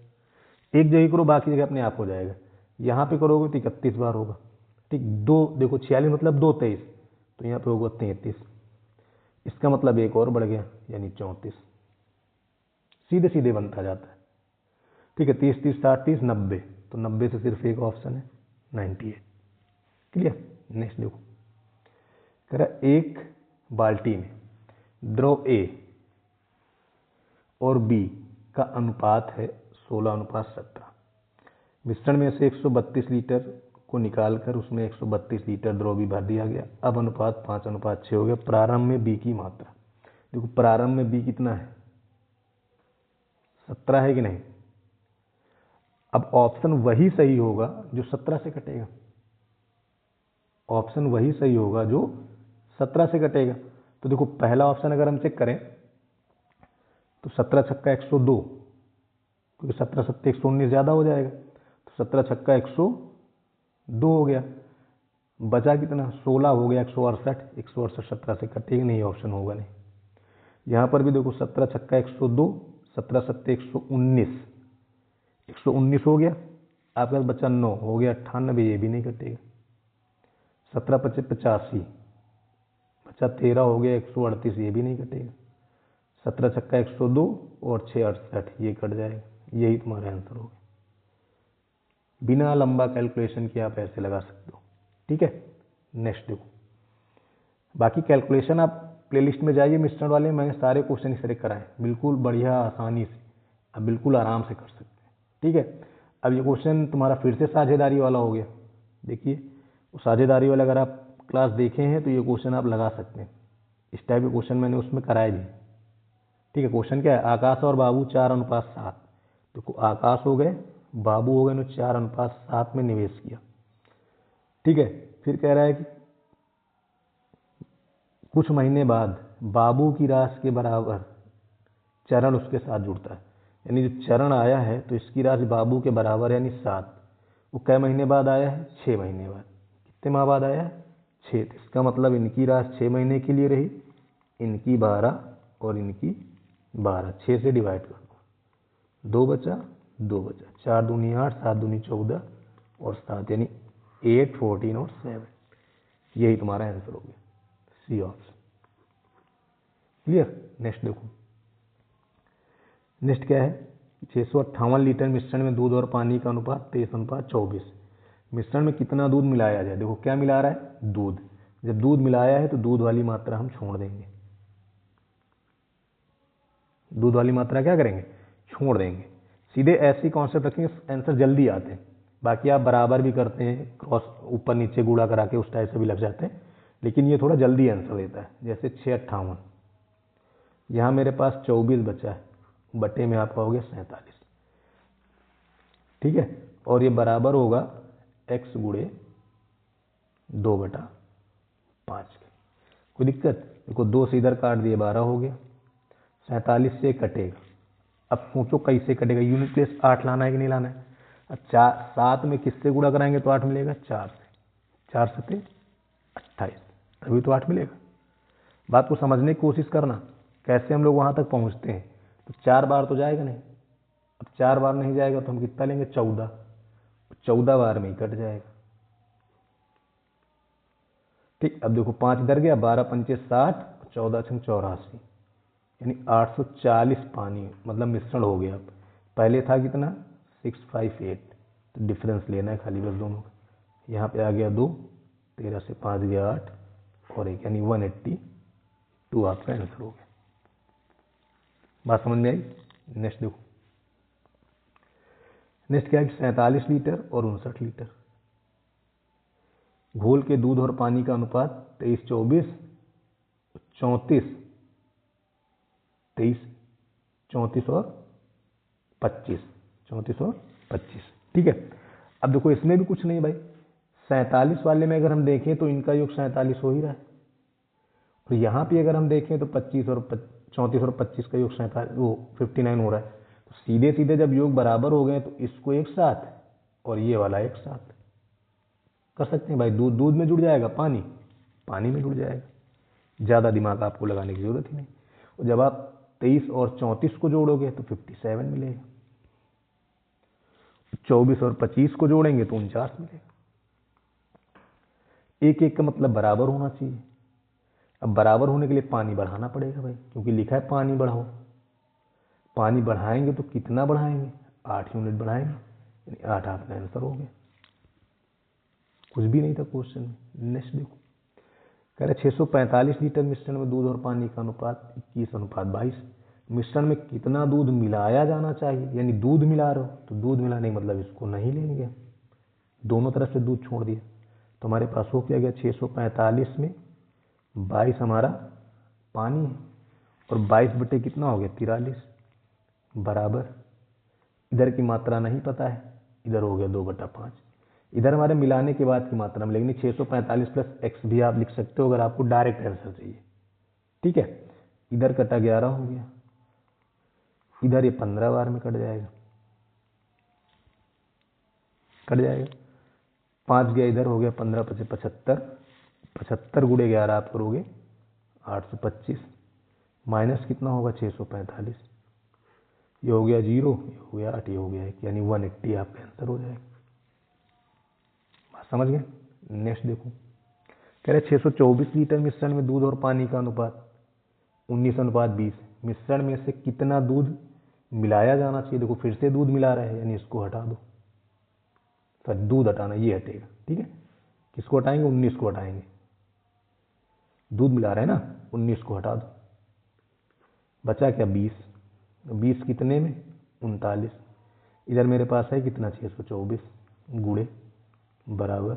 एक जगह करो, बाकी जगह अपने आप हो जाएगा। यहाँ पे करोगे तो 31 बार होगा, ठीक। 2 देखो 46 मतलब 2 23, तो यहाँ पे होगा 33। इसका मतलब एक और बढ़ गया, यानी 34। सीधे सीधे बनता जाता है, ठीक है। 30 30 60 30 90, तो 90 से सिर्फ एक ऑप्शन है 98। क्लियर। नेक्स्ट देखो, कह रहा एक बाल्टी में द्रव A और B का अनुपात है 16:17। मिश्रण में से 132 लीटर को निकालकर उसमें 132 लीटर द्रव भी भर दिया गया। अब अनुपात 5:6 हो गया। प्रारंभ में B की मात्रा, देखो प्रारंभ में B कितना है, 17 है कि नहीं। अब ऑप्शन वही सही होगा जो 17 से कटेगा, ऑप्शन वही सही होगा जो 17 से कटेगा। तो देखो पहला ऑप्शन अगर हम चेक करें तो 17 छक्का 102, क्योंकि 17 सत्ते 119 ज़्यादा हो जाएगा, तो 17 छक्का 102 हो गया। बचा कितना, 16 हो गया 168, 168 17 से कटेगा नहीं, ऑप्शन होगा नहीं। यहाँ पर भी देखो 17 छक्का 102, 17 सत्ते 119, 119 हो गया। आपका बचा 9 हो गया 98, ये भी नहीं कटेगा। 17 पचे 85, बचा 13 हो गया 138, ये भी नहीं कटेगा। 17 छक्का 102 और 6 68, ये कट जाएगा। यही तुम्हारा आंसर होगा। बिना लंबा कैलकुलेशन के आप ऐसे लगा सकते हो, ठीक है। नेक्स्ट देखो, बाकी कैलकुलेशन आप प्लेलिस्ट में जाइए, मिश्रण वाले मैंने सारे क्वेश्चन इस तरह कराए, बिल्कुल बढ़िया आसानी से, आप बिल्कुल आराम से कर सकते हैं, ठीक है। अब ये क्वेश्चन तुम्हारा फिर से साझेदारी वाला हो गया। देखिए साझेदारी वाला अगर आप क्लास देखे हैं तो ये क्वेश्चन आप लगा सकते हैं। इस टाइप के क्वेश्चन मैंने उसमें कराए भी, ठीक है। क्वेश्चन क्या है, आकाश और बाबू 4:7। देखो आकाश हो गए, बाबू हो गए, 4:7 में निवेश किया, ठीक है। फिर कह रहा है कि कुछ महीने बाद बाबू की राशि के बराबर चरण उसके साथ जुड़ता है, यानी जो चरण आया है तो इसकी राशि बाबू के बराबर यानी 7। वो कै महीने बाद आया है, 6 महीने बाद। कितने माह बाद आया है, 6। इसका मतलब इनकी राशि 6 महीने के लिए रही, इनकी 12 और इनकी 12, 6 से डिवाइड कर दो, 2 बचा 2 बचा, 4 दूनी 8, 7 दूनी 14 और 7 यानी 8, 14 और 7। यही तुम्हारा आंसर हो गया, सी ऑप्शन। क्लियर। नेक्स्ट देखो, नेक्स्ट क्या है, 658 लीटर मिश्रण में दूध और पानी का अनुपात 23:24। मिश्रण में कितना दूध मिलाया जाए। देखो क्या मिला रहा है, दूध। जब दूध मिलाया है तो दूध वाली मात्रा हम छोड़ देंगे, दूध वाली मात्रा क्या करेंगे, छोड़ देंगे। सीधे ऐसी कॉन्सेप्ट रखेंगे, आंसर जल्दी आते हैं। बाकी आप बराबर भी करते हैं, क्रॉस ऊपर नीचे गुणा करा के उस टाइप से भी लग जाते हैं, लेकिन ये थोड़ा जल्दी आंसर देता है। जैसे 658, यहाँ मेरे पास 24 बचा है, बटे में आपका हो गया 47, ठीक है। और ये बराबर होगा x गुणे 2/5 के। कोई दिक्कत, देखो 2 से इधर काट दिए, 12 हो गया। 47 से कटेगा, अब सोचो कैसे कटेगा, यूनिट प्लेस 8 लाना है कि नहीं लाना है। अब 7 में किससे गुणा कराएंगे तो 8 मिलेगा, 4 से, 4 सत्ते 28, तभी तो 8 मिलेगा। बात को समझने की कोशिश करना, कैसे हम लोग वहाँ तक पहुँचते हैं। तो 4 बार तो जाएगा नहीं, अब 4 बार नहीं जाएगा तो हम कितना लेंगे, 14, 14 बार में ही कट जाएगा, ठीक। अब देखो 5 इधर गया, 12 पंचे 60, 14 छंग 84, यानी 840 पानी मतलब मिश्रण हो गया। अब पहले था कितना, 658, तो डिफरेंस लेना है खाली बस दोनों का। यहाँ पे आ गया 2, 13 से 5 गया 8 और 1, यानी 182 आपका आंसर हो गया। बात समझ में आई। नेक्स्ट देखो, नेक्स्ट क्या है, 47 लीटर और 59 लीटर घोल के दूध और पानी का अनुपात 23:24, 34, 23, 34 और 25, 34 और 25, ठीक है। अब देखो इसमें भी कुछ नहीं भाई, 47 वाले में अगर हम देखें तो इनका योग 47 हो ही रहा है, और यहाँ पे अगर हम देखें तो 25 और 34 और 25 का योग 47, वो 59 हो रहा है। तो सीधे सीधे जब योग बराबर हो गए तो इसको एक साथ और ये वाला एक साथ कर सकते हैं भाई। दूध दूध में जुड़ जाएगा, पानी पानी में जुड़ जाएगा, ज़्यादा दिमाग आपको लगाने की जरूरत ही नहीं। और जब आप 23 और 34 को जोड़ोगे तो 57 मिलेगा, 24 और 25 को जोड़ेंगे तो 49 मिलेगा। एक एक का मतलब बराबर होना चाहिए। अब बराबर होने के लिए पानी बढ़ाना पड़ेगा भाई, क्योंकि लिखा है पानी बढ़ाओ। पानी बढ़ाएंगे तो कितना बढ़ाएंगे, 8 यूनिट बढ़ाएंगे, यानी 8 आपका आंसर हो गया। कुछ भी नहीं था क्वेश्चन में। नेक्स्ट देखो, कह रहे 645 लीटर मिश्रण में दूध और पानी का अनुपात 21:22। मिश्रण में कितना दूध मिलाया जाना चाहिए, यानी दूध मिला रहे हो तो दूध मिलाने का मतलब इसको नहीं लेंगे, दोनों तरफ से दूध छोड़ दिया। तो हमारे पास हो क्या गया, 645 में 22 हमारा पानी है और 22 बटे कितना हो गया 43 बराबर, इधर की मात्रा नहीं पता है, इधर हो गया 2/5। इधर हमारे मिलाने के बाद की मात्रा मिलेगी, 645 प्लस x भी आप लिख सकते हो अगर आपको डायरेक्ट आंसर चाहिए। ठीक है, इधर कटा 11 हो गया, इधर ये 15 बार में कट जाएगा, 5 गया इधर हो गया 15 × 5 = 75, 75 × 11 आप करोगे 825, माइनस कितना होगा 645, ये हो गया 0, ये हो गया 8, ये हो गया 1, यानी 180 आपका आंसर हो जाएगा। बात समझ गए। नेक्स्ट देखो, कह रहे 624 लीटर मिश्रण में दूध और पानी का अनुपात 19:20। मिश्रण में से कितना दूध मिलाया जाना चाहिए, देखो फिर से दूध मिला रहे हैं, यानी इसको हटा दो, सर दूध हटाना, ये हटेगा। ठीक है, किसको हटाएंगे, 19 को हटाएंगे, दूध मिला रहे हैं ना, 19 को हटा दो, बचा क्या 20, 20 कितने में 39, इधर मेरे पास है कितना 624 गुड़े बराबर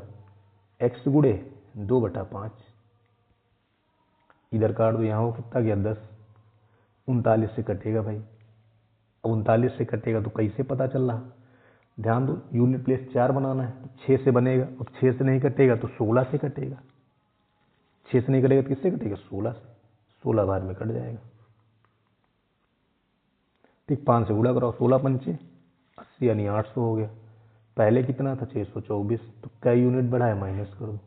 x गुड़े 2/5, इधर काट दो, यहाँ हो कितना गया 10, 39 से कटेगा भाई, अब 39 से कटेगा तो कैसे पता चल रहा, ध्यान दो यूनिट प्लेस 4 बनाना है तो 6 से बनेगा, अब 6 से नहीं कटेगा तो 16 से कटेगा, 6 से नहीं कटेगा तो किससे कटेगा 16 से, 16 बार में कट जाएगा। ठीक, 5 से गुणा करो, 16 पंचे 80 यानी 800 हो गया, पहले कितना था 624, तो क्या यूनिट बढ़ा है माइनस कर दो,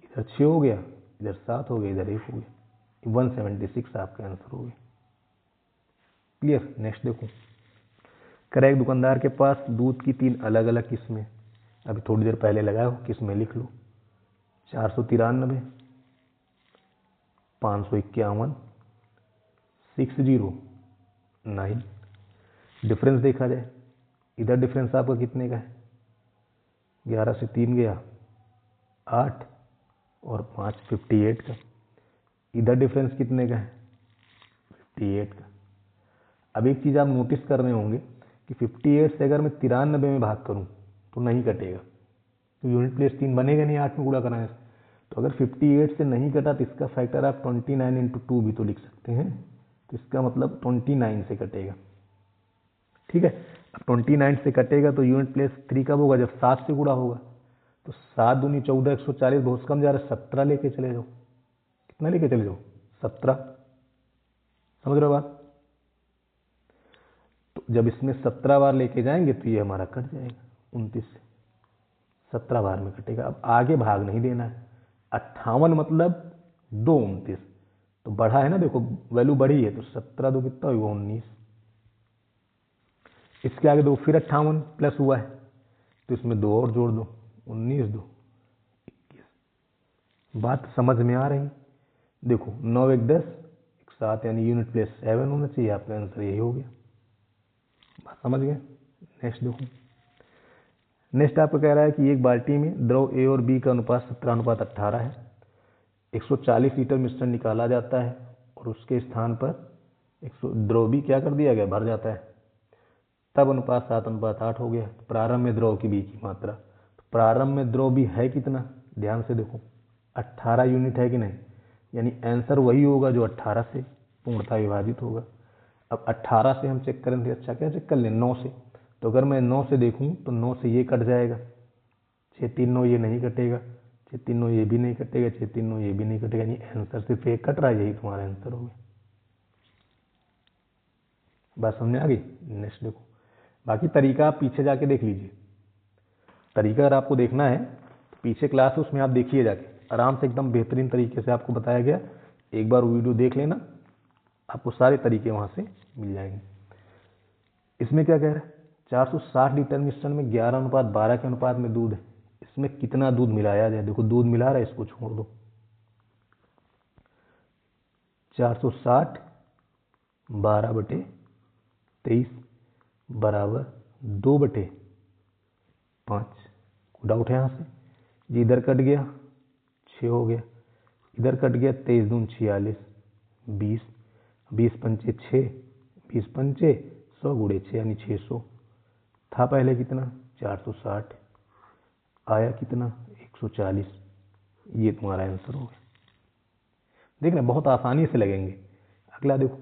इधर 6 हो गया, इधर 7 हो गया, इधर 1 हो गया, 176 आपका आंसर हो गया। क्लियर। नेक्स्ट देखो, करें एक दुकानदार के पास दूध की 3 अलग अलग किस्में, अभी थोड़ी देर पहले लगाया हो, किस्में लिख लो, 493, 551, 609। डिफरेंस देखा जाए, इधर डिफरेंस आपका कितने का है, 11 से 3 गया 8 और 5 58 का, इधर डिफरेंस कितने का है 58 का। अब एक चीज़ आप नोटिस कर रहे होंगे कि 58 से अगर मैं 93 में भाग करूं तो नहीं कटेगा, तो यूनिट प्लेस 3 बनेगा नहीं 8 में गुणा कराने से, तो अगर 58 से नहीं कटा तो इसका फैक्टर आप 29 × 2 भी तो लिख सकते हैं, तो इसका मतलब 29 से कटेगा। ठीक है, अब 29 से कटेगा तो यूनिट प्लेस 3 कब होगा, जब 7 से गुणा होगा, तो 7 दूनी 14, 140 बहुत कम जा रहा है, 17 लेके चले जाओ, कितना लेके चले जाओ 17, समझ रहे हो बात। तो जब इसमें 17 बार लेके जाएंगे तो ये हमारा कट जाएगा 29 से, 17 बार में कटेगा। अब आगे भाग नहीं देना है, 58 मतलब 2 29, तो बढ़ा है ना, देखो वैल्यू बढ़ी है, तो 17 दो कितना हुआ 19, इसके आगे दो फिर 58 प्लस हुआ है, तो इसमें 2 और जोड़ दो, 19 2 21। बात समझ में आ रही, देखो 9 1 10 1 7, यानी यूनिट प्लेस 7 होना चाहिए, आपका आंसर यही हो गया। बात समझ गए। नेक्स्ट देखो, नेक्स्ट आपको कह रहा है कि एक बाल्टी में द्रव ए और बी का अनुपात 17:18 है, 140 लीटर मिश्रण निकाला जाता है और उसके स्थान पर 100 द्रव बी क्या कर दिया गया, भर जाता है, तब अनुपात 7:8 हो गया। तो प्रारंभ में द्रव की बी की मात्रा, तो प्रारंभ में द्रव बी है कितना, ध्यान से देखो 18 यूनिट है कि नहीं, यानी आंसर वही होगा जो 18 से पूर्णतः विभाजित होगा। अब 18 से हम चेक करेंगे, अच्छा क्या चेक कर लें 9 से, तो अगर मैं 9 से देखूं तो 9 से ये कट जाएगा, 6 3 9 ये नहीं कटेगा, 6 3 9 ये भी नहीं कटेगा, 6 3 9 ये भी नहीं कटेगा, यानी आंसर सिर्फ एक कट रहा है, यही तुम्हारा आंसर हो गया। बात समझ आ गई। नेक्स्ट देखो, बाकी तरीका आप पीछे जाके देख लीजिए, तरीका अगर आपको देखना है तो पीछे क्लास है उसमें आप देखिए जाके, आराम से एकदम बेहतरीन तरीके से आपको बताया गया, एक बार वीडियो देख लेना, आपको सारे तरीके वहां से मिल जाएंगे। इसमें क्या कह रहा है, 460 लीटर मिश्रण में 11:12 के अनुपात में दूध है, इसमें कितना दूध मिलाया जाए, देखो दूध मिला रहा है, इसको छोड़ दो, 460 12/23 बराबर 2/5, डाउट है यहाँ से, जी इधर कट गया 6 हो गया, इधर कट गया 23 दून 46, 20, 20 पंचे 6, 20 पंचे 100 गुणे 6 यानी 600। था पहले कितना 460, आया कितना 140। ये तुम्हारा आंसर हो गया। देख रहे बहुत आसानी से लगेंगे। अगला देखो,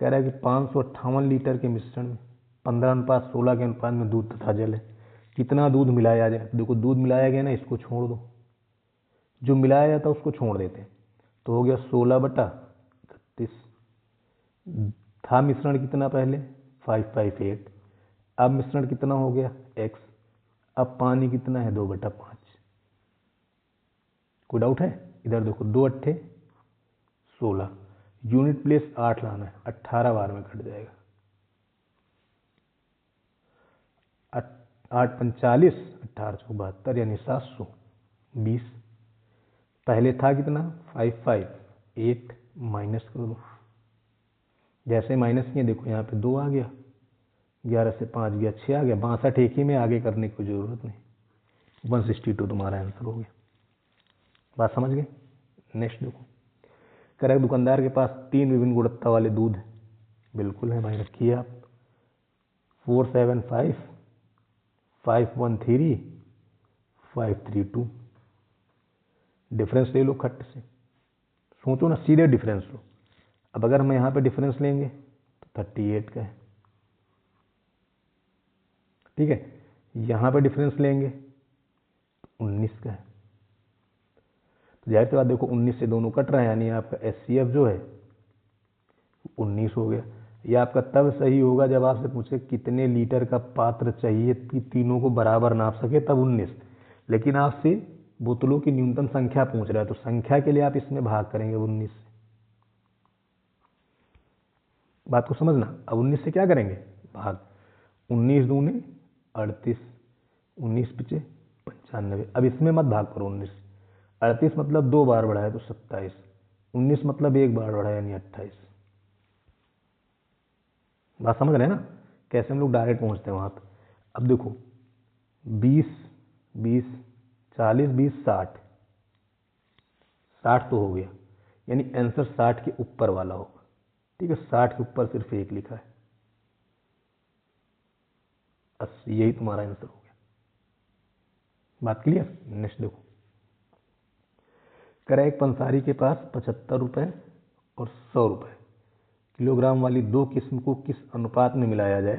कह रहा है कि 558 लीटर के मिश्रण में 15:16 के अनुपात में दूध तथा जल है, कितना दूध मिलाया जाए। देखो दूध मिलाया गया ना, इसको छोड़ दो, जो मिलाया जाता उसको छोड़ देते हैं, तो हो गया 16/31। था मिश्रण कितना पहले 558, अब मिश्रण कितना हो गया x, अब पानी कितना है 2/5। कोई डाउट है? इधर देखो 2 अट्ठे 16, यूनिट प्लेस 8 लाना है, 18 बार में कट जाएगा। 8 45, 18 72 यानी 720। पहले था कितना 558, माइनस कर दो, जैसे माइनस किए देखो यहाँ पे 2 आ गया, 11 से 5 गया 6 आ गया, 62 एक ही में आगे करने की जरूरत नहीं। 162 तुम्हारा आंसर हो गया। बात समझ गए? नेक्स्ट देखो, करेक्ट दुकानदार के पास 3 विभिन्न गुणवत्ता वाले दूध है। बिल्कुल है भाई, रखिए आप। 475, 513, 532। डिफरेंस ले लो खट से, सोचो ना, सीधे डिफरेंस लो। अब अगर हम यहाँ पे डिफरेंस लेंगे तो 38 का है, ठीक है। यहाँ पे डिफरेंस लेंगे तो 19 का है। तो जाहिर सी बात देखो 19 से दोनों कट रहे हैं, यानी आपका HCF जो है 19 हो गया। यह आपका तब सही होगा जब आपसे पूछे कितने लीटर का पात्र चाहिए कि तीनों को बराबर नाप सके, तब 19। लेकिन आपसे बोतलों की न्यूनतम संख्या पूछ रहा है, तो संख्या के लिए आप इसमें भाग करेंगे 19 से। बात को समझना। अब 19 से क्या करेंगे भाग, 19 दूने 38, 19 पिछे 95। अब इसमें मत भाग करो 19, 38 मतलब 2 बार बढ़ाया तो 27, 19 मतलब 1 बार बढ़ाया यानी 28। बात समझ रहे हैं ना, कैसे हम लोग डायरेक्ट पहुंचते हैं वहां पर। अब देखो 20, 20, 40, 20, 60, 60 तो हो गया, यानी आंसर 60 के ऊपर वाला होगा, ठीक है। 60 के ऊपर सिर्फ 1 लिखा है, 80। यही तुम्हारा आंसर हो गया। बात क्लियर? नेक्स्ट देखो, करें एक पंसारी के पास 75 रुपए और 100 रुपए किलोग्राम वाली 2 किस्म को किस अनुपात में मिलाया जाए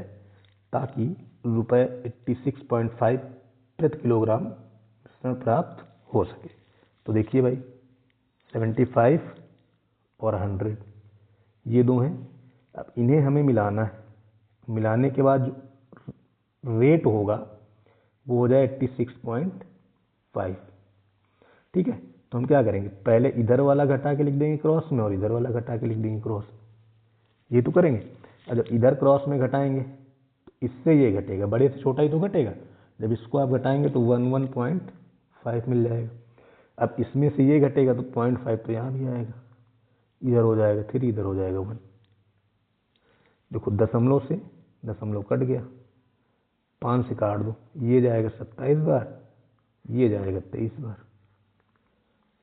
ताकि रुपए 86.5 प्रति किलोग्राम मिश्रण प्राप्त हो सके। तो देखिए भाई 75 और 100 ये दो हैं। अब इन्हें हमें मिलाना है, मिलाने के बाद जो रेट होगा वो हो जाए 86.5, ठीक है। तो हम क्या करेंगे, पहले इधर वाला घटा के लिख देंगे क्रॉस में और इधर वाला घटा के लिख देंगे क्रॉस में, ये तो करेंगे। और जब इधर क्रॉस में घटाएंगे तो इससे ये घटेगा, बड़े से छोटा ही तो घटेगा। जब इसको आप घटाएंगे तो 11.5 मिल जाएगा। अब इसमें से ये घटेगा तो 0.5 तो यहाँ भी आएगा, इधर हो जाएगा 3, इधर हो जाएगा 1। देखो दशमलव से दशमलव कट गया, 5 से काट दो, ये जाएगा 27 बार, ये जाएगा 23 बार,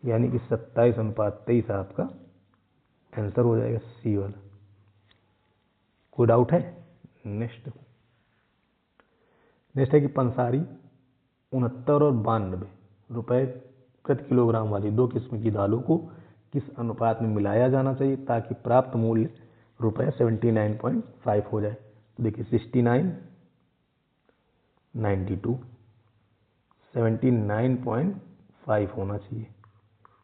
यानी कि 27:23 आपका आंसर हो जाएगा सी वाला। कोई डाउट है? नेक्स्ट है कि पंसारी 69 और 92 रुपए प्रति किलोग्राम वाली 2 किस्म की दालों को किस अनुपात में मिलाया जाना चाहिए ताकि प्राप्त मूल्य रुपए 79.5 हो जाए। तो देखिए 69, 92, 79.5 होना चाहिए,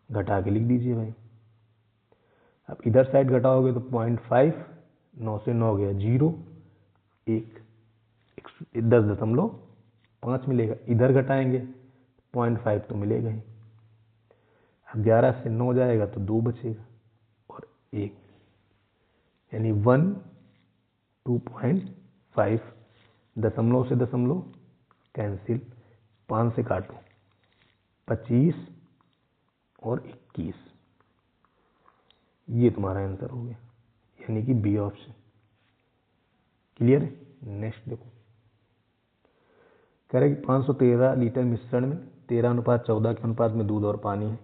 घटा के लिख दीजिए भाई। अब इधर साइड घटाओगे तो 0.5, 9 से 9 गया 0, 1, 10.5 मिलेगा। इधर घटाएंगे 0.5 तो मिलेगा ही। अब 11 से 9 जाएगा तो 2 बचेगा और 1, यानी 1, 2.5। दशमलव से दशमलव कैंसिल, 5 से काटो 25 और 21, ये तुम्हारा आंसर हो गया, यानी कि बी ऑप्शन। क्लियर है? नेक्स्ट देखो, कह रहे कि 513 लीटर मिश्रण में 13:14 के अनुपात में दूध और पानी है।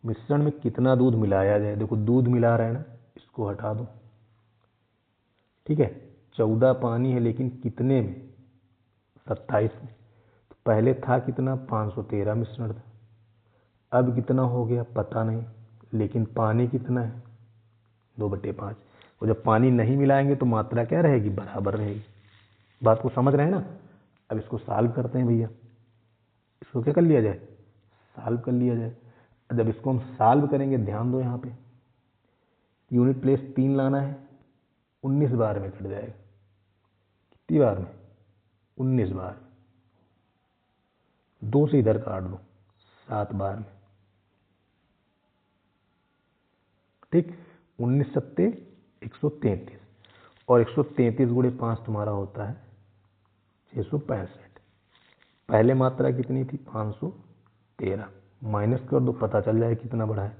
मिश्रण में कितना दूध मिलाया जाए। देखो दूध मिला रहा है ना, इसको हटा दो, ठीक है। 14 पानी है लेकिन कितने में, 27 में। तो पहले था कितना, 513 मिश्रण था। अब कितना हो गया पता नहीं, लेकिन पानी कितना है, 2/5। और जब पानी नहीं मिलाएंगे तो मात्रा क्या रहेगी, बराबर रहेगी। बात को समझ रहे हैं ना। अब इसको सॉल्व करते हैं भैया। इसको क्या कर लिया जाए, सॉल्व कर लिया जाए। जब इसको हम सॉल्व करेंगे, ध्यान दो यहाँ पे, यूनिट प्लेस 3 लाना है, 19 बार में कट जाएगा। कितनी बार में, 19 बार। 2 से इधर काट दो, 7 बार में, ठीक। 19 सत्ते 133, और 133 गुणे 5 तुम्हारा होता है 665। पहले मात्रा कितनी थी, 513, माइनस कर दो, पता चल जाए कितना बढ़ा है।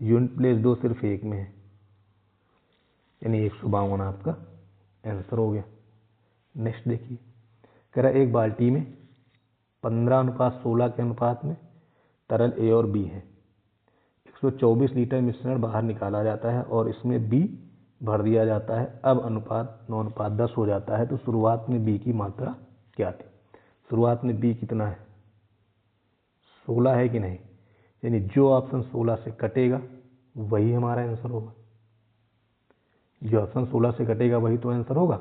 यूनिट प्लेस 2 सिर्फ 1 में है, यानी 152 आपका आंसर हो गया। नेक्स्ट देखिए, कह रहा है एक बाल्टी में 15:16 के अनुपात में तरल ए और बी है। 124 लीटर मिश्रण बाहर निकाला जाता है और इसमें बी भर दिया जाता है। अब अनुपात 9:10 हो जाता है, तो शुरुआत में बी की मात्रा क्या थी। शुरुआत में बी कितना है, 16 है कि नहीं, यानी जो ऑप्शन 16 से कटेगा वही हमारा आंसर होगा। जो ऑप्शन 16 से कटेगा वही तो आंसर होगा।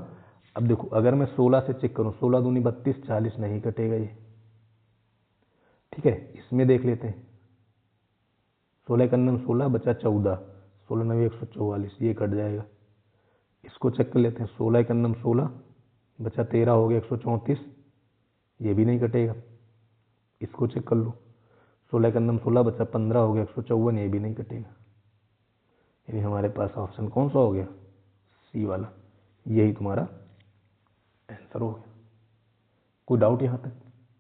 अब देखो, अगर मैं 16 से चेक करूं, 16 दूनी 32, 40 नहीं कटेगा ये, ठीक है। इसमें देख लेते हैं, 16 का 16 बचा 14, 16 9 144, ये कट जाएगा। इसको चेक कर लेते हैं, 16 का 16 बचा 13 हो गया 134, ये भी नहीं कटेगा। इसको चेक कर लो, 16 का 16 बचा 15 हो गया 154, ये भी नहीं कटेगा। यानी हमारे पास ऑप्शन कौन सा हो गया, सी वाला, यही तुम्हारा आंसर हो गया। कोई डाउट यहाँ तक,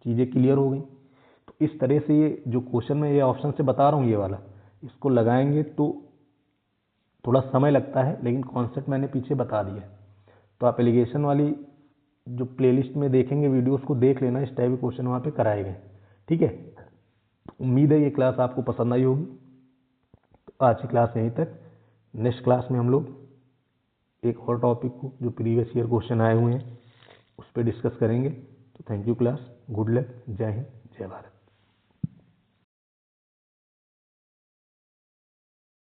चीज़ें क्लियर हो गई। तो इस तरह से ये जो क्वेश्चन में ये ऑप्शन से बता रहा हूँ, ये वाला, इसको लगाएंगे तो थोड़ा समय लगता है, लेकिन कॉन्सेप्ट मैंने पीछे बता दिया। तो आप एलिगेशन वाली जो प्लेलिस्ट में देखेंगे वीडियो, उसको देख लेना, इस टाइप के क्वेश्चन वहाँ पे कराए गए, ठीक है। तो उम्मीद है ये क्लास आपको पसंद आई होगी। तो आज की क्लास यहीं तक। नेक्स्ट क्लास में हम लोग एक और टॉपिक को, जो प्रीवियस ईयर क्वेश्चन आए हुए हैं, उस पर डिस्कस करेंगे। तो thank you class, good luck, जय हिंद, जय भारत।